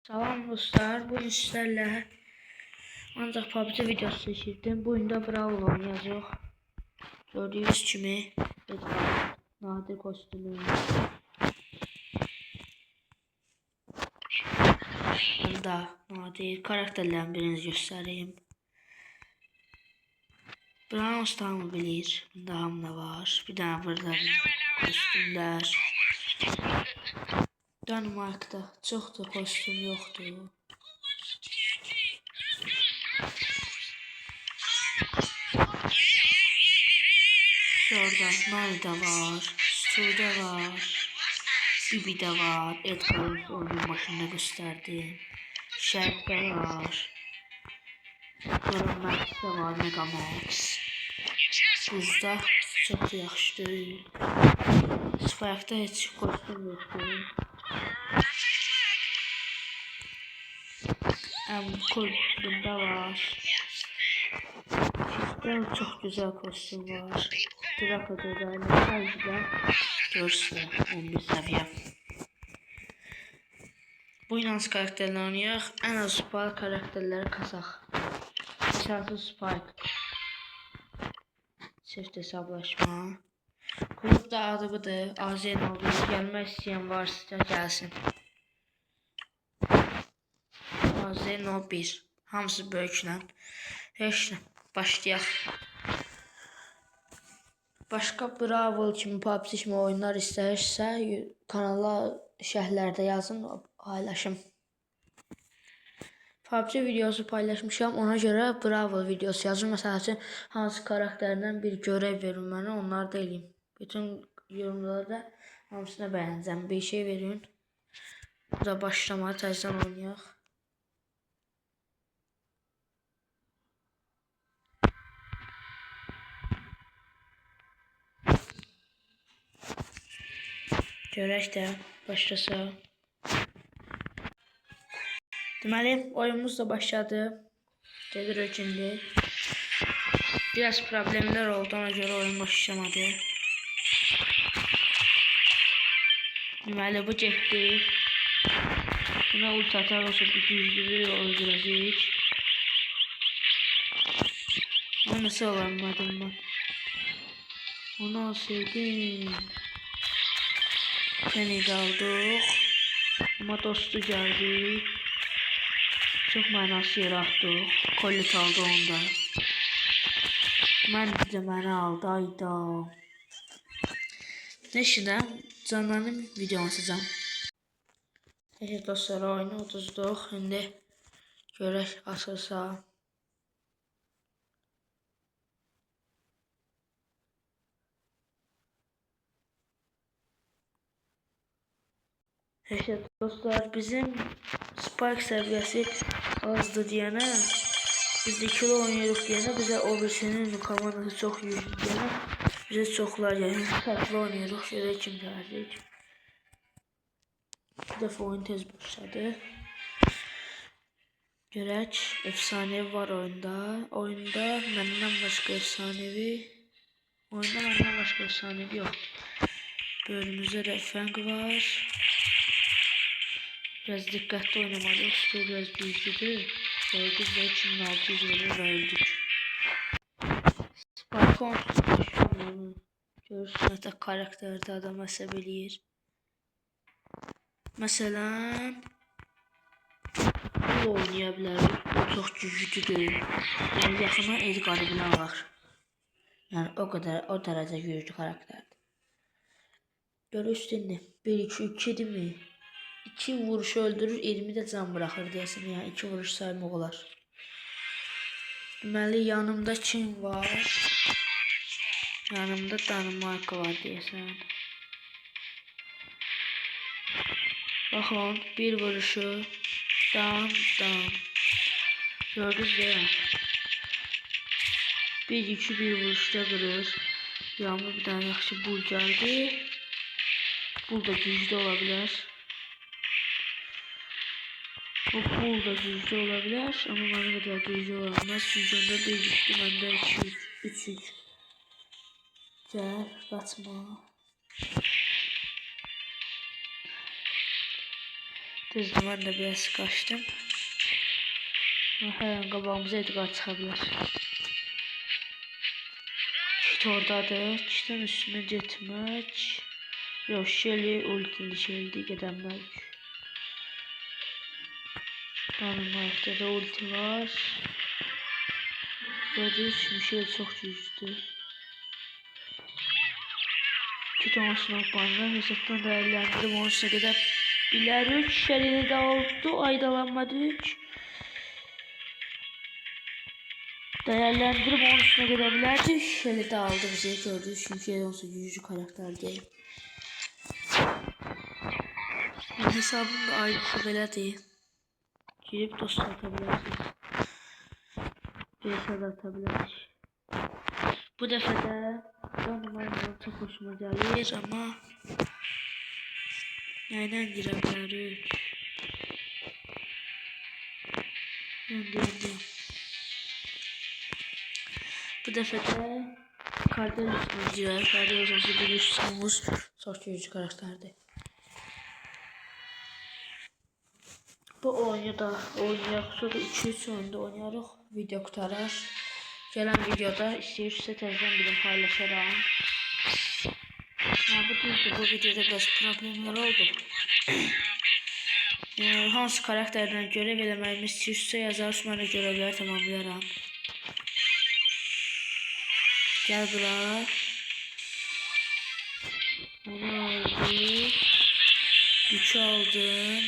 Salam dostlar, bugün sizlerle ancak PUBG videosu seçirdim. Bu oyunda Brawl oynayacağıq. Gördüğünüz kimi Edgar, nadir kostümü. Ben de nadir karakterlerin birini göstereyim. Brawl Stars'ı bilir. Bunda hamle var. Bir tane burada kostümler. Danimark'ta çok da kostüm yoktu. Şurada Nami de var, Stu da var, Bibi de var, Edgar'ın oyunun başında gösterdi. Şerif de var, Grom Max de var, Mega Max. Buzda çok yaxşı değil. Spike'da heç kostüm yoktu. Bunda var. Çiftten çok güzel kostüm var. Draco'da da Hajda 4 11 seviye. Bu inanç karakterleri oynayaq. En az Spike karakterleri kasaq. Misal Spike. Çift hesablaşma. Klubda adı budur. AZN oldu. Gəlmək istəyən varsa gəlsin. AZN 1. Hamısı böyüklə. Heç nə. Başlayaq. Başqa Brawl kimi PUBG kimi oyunlar istəyirsə kanala şərhlərdə yazın, paylaşım. PUBG videosu paylaşmışam, ona görə Brawl videosu yazın. Məsəl üçün hansı karakterdən bir görev verin mənə, onları da eləyim. Bütün yorumlarda hamısına bəyənəcəm. Bir şey verin. Burada başlamalı təzədən oynayaq. Görək də başlasa. Deməli, oyunumuz da başladı. Gedir ökündü. Biraz problemler oldu, ona görə oyun başlamadı. Deməli, bu getdi. Buna ult atar olsa bir güclü öldürəcək. Ama nasıl alamadım ben? Onu alsaydım. Seni de aldık. Ama dostu geldi. Çok mənası yarattık. Kollet aldı onda. Mən de məni aldı. Ayda. Neyse, canlarını videonu açacağım. Evet dostlar, oyunu uduzduq. Şimdi görək açılsa. Evet dostlar, bizim Spike seviyesi azdı diyene, biz de kilo oynuyoruz diyene, bize o birisinin komandosu çok yüklü diyene, bize çoklar yani. Farklı oynuyoruz, şöyle kim gelecek. Bir defa oyun tez başladı. Görək, efsanevi var oyunda. Oyunda məndən başqa efsanevi. Oyunda məndən başqa efsanevi yox. Bölümümüzdə də fəng var. Biraz dikkatli oynamalıyıq. Stu biraz büyücüdür. Öldük ve 2600 verir ve öldük. Spike onsuz görürsün, hatta karakterde adam hesab eləyir. Məsələn, bu oynaya bilərik. O çox güclüdür. Yəni yaxına Edgar'ı bilə var. Yəni o dərəcə güclü karakterdir. Görürsün, 1-2-2 mi? 2 vuruş öldürür, 20 de can bırakır deyəsən. Yəni 2 vuruş saymaq olar. Deməli, yanımda kim var? Yanımda Danimark var deyəsən. Baxın, bir vuruşu. Dan. Gördünüz ya. 1-2-1 vuruşda qırır. Yanımda bir tane yaxşı bul gəldi. Bul da güclü ola bilər. O bul da güclü ola bilər. Amma mənə qədər güclü ola bilməz. Çünki onda 1 güclü, məndə 2-3. Gəl, qaçma. Düzdür, mən də biraz qaçdım. Hər an qabağımıza Edgar çıxa bilər. Kit oradadır. Kitin üstünə getmək. Yox, Shelly ultili Shelly'dir, gedəmlər. Dynamite'da da ulti var. Gördüğünüz gibi şey çok güçlü. İki tane sniper var. Hesaptan değerlendirdim. Onun üstüne gidebiliriz. Shelly'ni de oldu. Aydalanmadık. Değerlendirip onun üstüne gidebilirdik. Shelly de aldı bizi. Gördüğünüz gibi şey olsa güçlü karakter değil. Hesabım da ayrıca belə değil. Girip dost atabilirsiniz. Birisi de atabiliriz. Bu defa da numaram çok hoşuma gelir ama neyle girebiliriz? Yendim. Bu defa da Kardeşim'e girer. Kardeşim'e bilirsiniz. Çok güçlü karakterdi. Bu oyunu da oynayaq, sonra 2-3 oyunda oynayarıq, video qutarar. Gələn videoda istəyirsə təzədən bilim paylaşaram. Bu düzdür, bu videoda biraz problemlər oldu. Hansı karakterdən görev eləməyimi istəyirsə yazarız, mən də görevləri tamamlayaram. Gəl bura. Onu aldım. 3 aldım.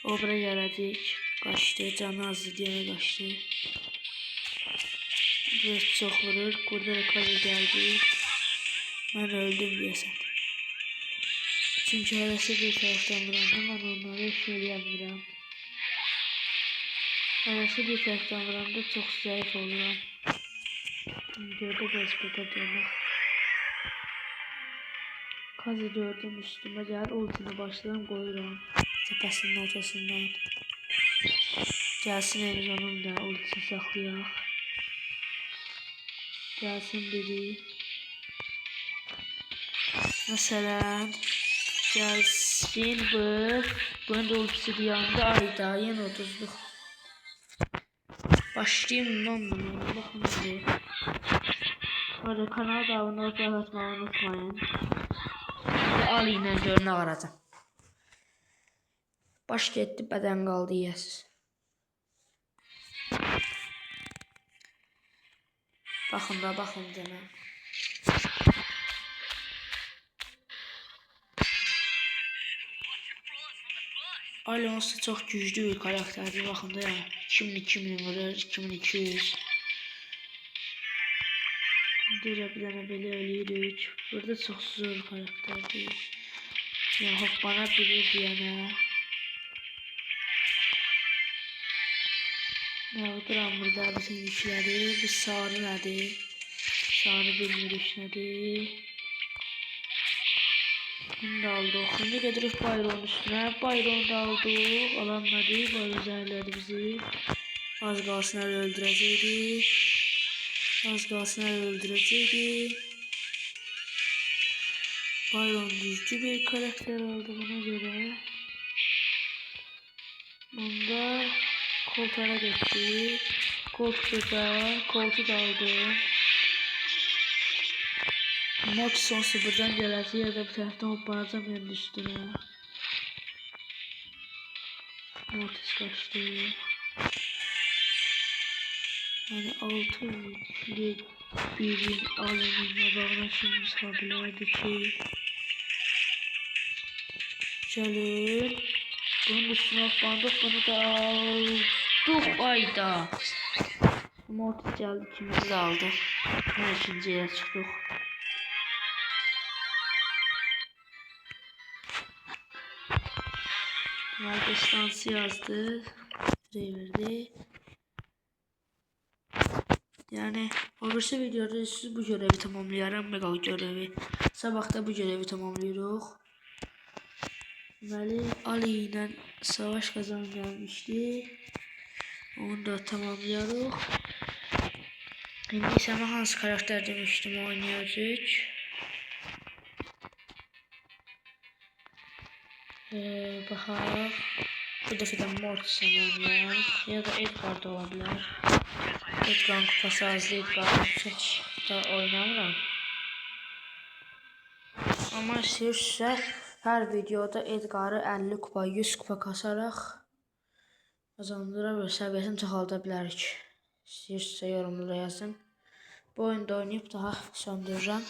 O buraya geldik. Kaçtı. Canı azdı diye kaçtı. Biraz çok vurur. Burada da kaza geldi. Ben öldüm diyesen. Çünkü arası bir taraftan vurandım. Ben onları söyleyemiyorum. Arası bir taraftan vurandı. Çok zayıf olurum. Videoda gözbede dönük. Kaza gördüm üstüme gel. Ultini başladım koyuram. Tepəsinin ortasından. Gelsin Emir onun da ultisini saxlayaq. Gelsin biri. Məsələn. Gelsin bu. Bunun da ultisi bir yanda. Ayda yeni 30'luq. Başlayayım onunla. Baxın indi. Orada kanala da abunə olub atmağı unutmayın. Ali ilə görünə qaracam. Baş getdi, bədən qaldı yiyəsiz. Baxın da, baxın demə. Ali olsa çox güclü bir karakterdir. Baxın da ya. 2000 vurur, 2200. Dura bir dənə belə ölüyürük. Burada çox zor karakterdir. Ya hoppana bilir deyənə. Yağdıram burada bütün yükləri. Bu sarı nədir? Sarı bilmirik nədir? Bunu da aldıq. Şimdi gedirik Bayronun üstünə. Bayronu da aldıq. Alan nədir? Bayron zəhərlədi bizi. Az qalsın əl öldürəcəkdi. Az qalsın əl öldürəcəkdi. Bayron güclü bir karakter aldı buna göre. Bunda koltuğa gitti. Koltuğu da aldım. Mortis sonsu buradan gelərsə ya da bu tərəfdən hoppanacam yanın üstünə. Mortis kaçtı. Yani 6 yüklü birin alınımla bağlaşımız haberlerdi ki gəlin. Bunun üstüne hoppandık, bunu da aldık. Ayda. Mortis geldi, ikimizi de aldı. Her ikinciye çıktık. Destansı yazdı. Verdi. Yani olursa videoda siz bu görevi tamamlayaram. Mega görevi. Sabah da bu görevi tamamlayırıq. Deməli Ali ilə savaş kazan gelmişti. Onu da tamamlayırıq. İndi isə hansı karakter demiştim oynayacağıq. Baxaq. Bu dəfə də Mortis'in oynayaq. Ya da Edgar da ola bilər. Edgar'ın kupası azlı, Edgar'ın çox da oynamıram. Amma istəyirsə, hər videoda Edgar'ı 50 kupa, 100 kupa kasaraq kazandıra və səviyyəsini çoxalda bilərik. İstəyirsə yorumlara yazın. Bu oyunda oynayıb daha söndürürəm.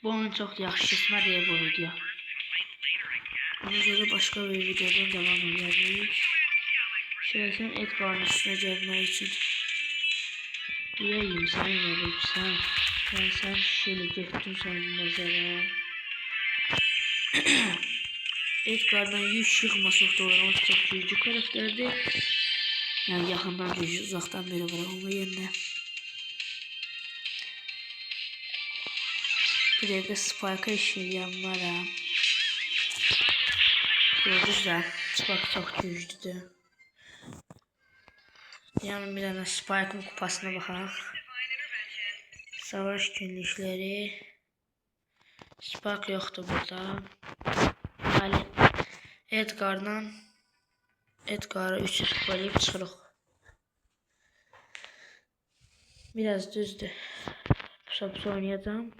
Bu oyun çox yaxşı keçmədi bu video. Ona görə başqa bir videodan devam edərik. Şeysən Edgar'ın üstünə gəlmək üçün. Deyəyim səni veribsən. Sən şöyle getdin sən nəzərə. Edgar'dan 100 yığmasaq da olur. O çox güclü karakterdir. Yəni yaxından güclü, uzaqdan belə vuraq ona yerinə. Bir dəqiqə Spike'a işləyən varam. Gördünüz də, Spike çox güclüdür. Yəni bir dənə Spike'ın kupasına baxaq. Savaş günlükləri. Spike yoxdur burada. Bəli, Edgar'ı 300 kupalayıb çıxırıq. Biraz düzdür. Pusapsa oynayacağım.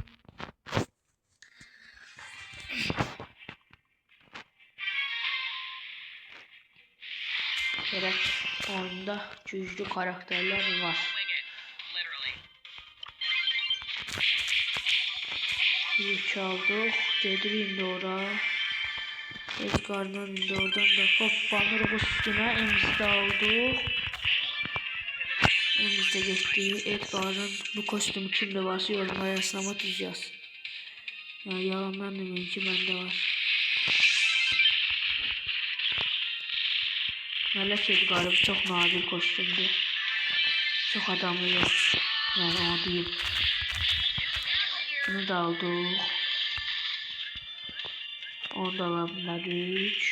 Gerek oyunda güclü karakterler var. Yük aldık. Gedir indi ora. Edgar'dan indi oradan da hoppanırıq üstüne. Emzi de aldık. Emzi de geçti. Edgar'ın bu kostümü kimde varsa yorumlara yazsama düzeceğiz. Yani yalandan demeyin ki bende var. Melek Edgar'ı çok nadir kostümdü. Çok adamı yok. Yani o değil. Bunu da aldık. Onu da alabildik.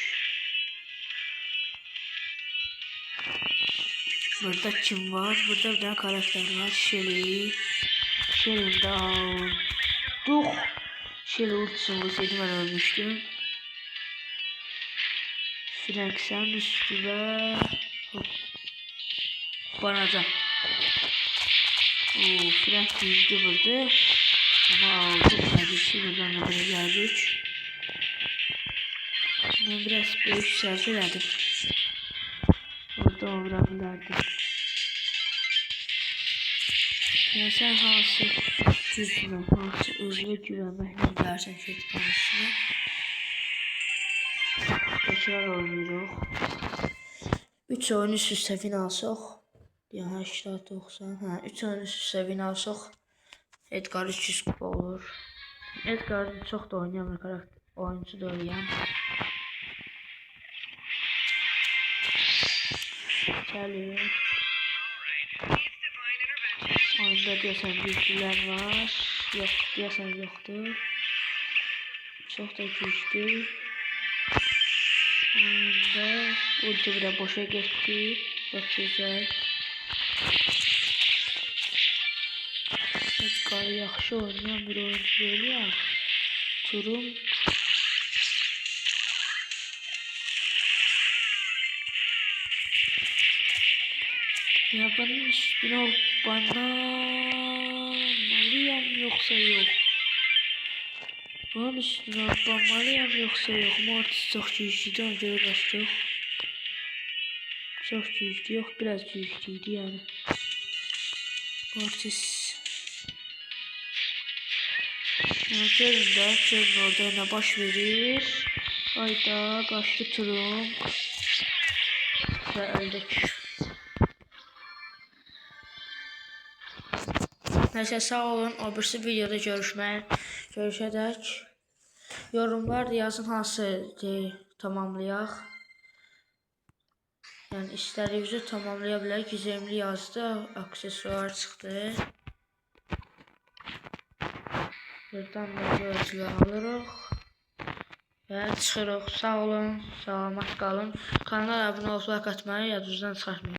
Burada kim var? Burada bir tane karakter var. Shelly. Shelly'ni de aldık. Shelly ultisini vursaydı ben ölmüştüm. Frank sen üstüne banacağım. Oo, Frank yüzdü vurdu. Ama aldık. Neredeyse buradan da böyle geldik. Ben biraz büyük sözü verdim. Orada vurabilirdim. Yani sen hansı gücünü, hansı özüne güvenməklə dersen şey konusuna. Tekrar oynuyoruz. 3 oyun üst-üstə win alsaq. Yəni 80-90. Hə, 3 oyun üst-üstə win alsaq. Edgar 300 kupa olur. Edgar çox da oynayamır karakter. Oyuncu da öyləyəm. Gəlir. Oyunda deyəsən güclülər var. Yox, deyəsən yoxdur. Çox da güclü. Oyunda ulti bir də boşa getdi. Çox güzel. Edgar yaxşı oynayan bir oyuncu deyil. Turum. Ya bunun üstüne banmalıyam yoksa yok. Bunun üstüne banmalıyam yoksa yok. Mortis çok güçlüydü, ona göre bastık. Çok güçlü yok, biraz güçlüydü yani. Mortis. Yani görün orada ne baş verir. Hayda kaçtı Turum. Ve öldük. Neyse sağ olun. O birisi videoda görüşədək. Yorumlar yazın hansı tamamlayaq. Yəni istədiyinizi tamamlaya bilərik. Gizemli yazdı. Aksesuar çıxdı. Buradan da ölçülər alırıq. Və çıxırıq. Sağ olun. Salamat qalın. Kanala abunə olub like atmayı yadınızdan çıxartmayın.